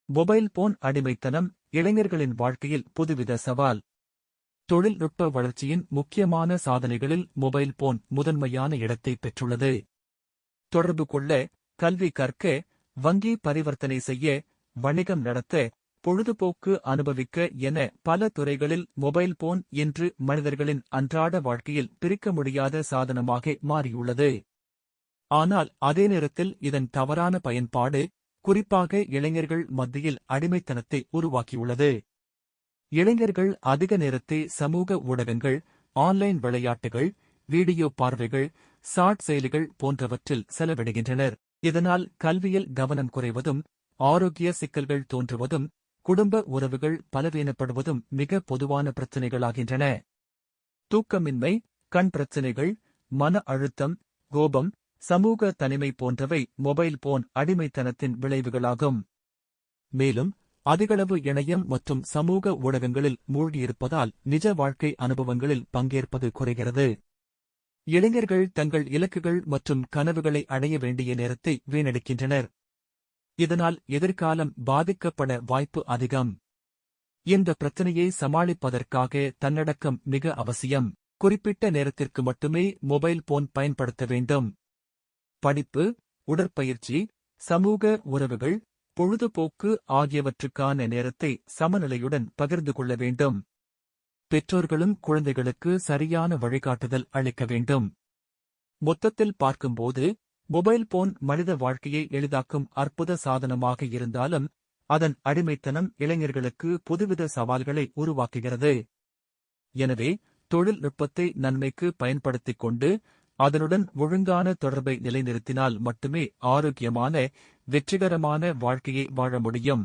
Mobile phone அடிமைத்தனம் இளைஞர்களின் வாழ்க்கையில் புதுவித சவால். தொழில்நுட்ப வளர்ச்சியின் முக்கியமான சாதனைகளில் மொபைல் போன் முதன்மையான இடத்தை பெற்றுள்ளது. தொடர்பு கொள்ள, கல்வி கற்க, வங்கி பரிவர்த்தனை செய்ய, வணிகம் நடத்த, பொழுதுபோக்கு அனுபவிக்க என பல துறைகளில் மொபைல் போன் இன்று மனிதர்களின் அன்றாட வாழ்க்கையில் பிரிக்க முடியாத சாதனமாக மாறியுள்ளது. ஆனால் அதே நேரத்தில் இதன் தவறான பயன்பாடு, குறிப்பாக இளைஞர்கள் மத்தியில் அடிமைத்தனத்தை உருவாக்கியுள்ளது. இளைஞர்கள் அதிக நேரத்தை சமூக ஊடகங்கள், ஆன்லைன் விளையாட்டுகள், வீடியோ பார்வைகள், ஷார்ட் செயலிகள் போன்றவற்றில் செலவிடுகின்றனர். இதனால் கல்வியில் கவனம் குறைவதும், ஆரோக்கிய சிக்கல்கள் தோன்றுவதும், குடும்ப உறவுகள் பலவீனப்படுவதும் மிக பொதுவான பிரச்சினைகளாகின்றன. தூக்கமின்மை, கண் பிரச்சினைகள், மன அழுத்தம், கோபம், சமூக தனிமை போன்றவை மொபைல் போன் அடிமைத்தனத்தின் விளைவுகளாகும். மேலும் அதிகளவு இணையம் மற்றும் சமூக ஊடகங்களில் மூழ்கியிருப்பதால் நிஜ வாழ்க்கை அனுபவங்களில் பங்கேற்பது குறைகிறது. இளைஞர்கள் தங்கள் இலக்குகள் மற்றும் கனவுகளை அடைய வேண்டிய நேரத்தை வீணடிக்கின்றனர். இதனால் எதிர்காலம் பாதிக்கப்பட வாய்ப்பு அதிகம். இந்த பிரச்சினையை சமாளிப்பதற்காக தன்னடக்கம் மிக அவசியம். குறிப்பிட்ட நேரத்திற்கு மட்டுமே மொபைல் போன் பயன்படுத்த வேண்டும். படிப்பு, உடற்பயிற்சி, சமூக உறவுகள், பொழுதுபோக்கு ஆகியவற்றுக்கான நேரத்தை சமநிலையுடன் பகிர்ந்து கொள்ள வேண்டும். பெற்றோர்களும் குழந்தைகளுக்கு சரியான வழிகாட்டுதல் அளிக்க வேண்டும். மொத்தத்தில் பார்க்கும்போது மொபைல் போன் மனித வாழ்க்கையை எளிதாக்கும் அற்புத சாதனமாக இருந்தாலும் அதன் அடிமைத்தனம் இளைஞர்களுக்கு புதுவித சவால்களை உருவாக்குகிறது. எனவே தொழில்நுட்பத்தை நன்மைக்கு பயன்படுத்திக் கொண்டு அதனுடன் ஒழுங்கான தொடர்பை நிலைநிறுத்தினால் மட்டுமே ஆரோக்கியமான, வெற்றிகரமான வாழ்க்கையை வாழ முடியும்.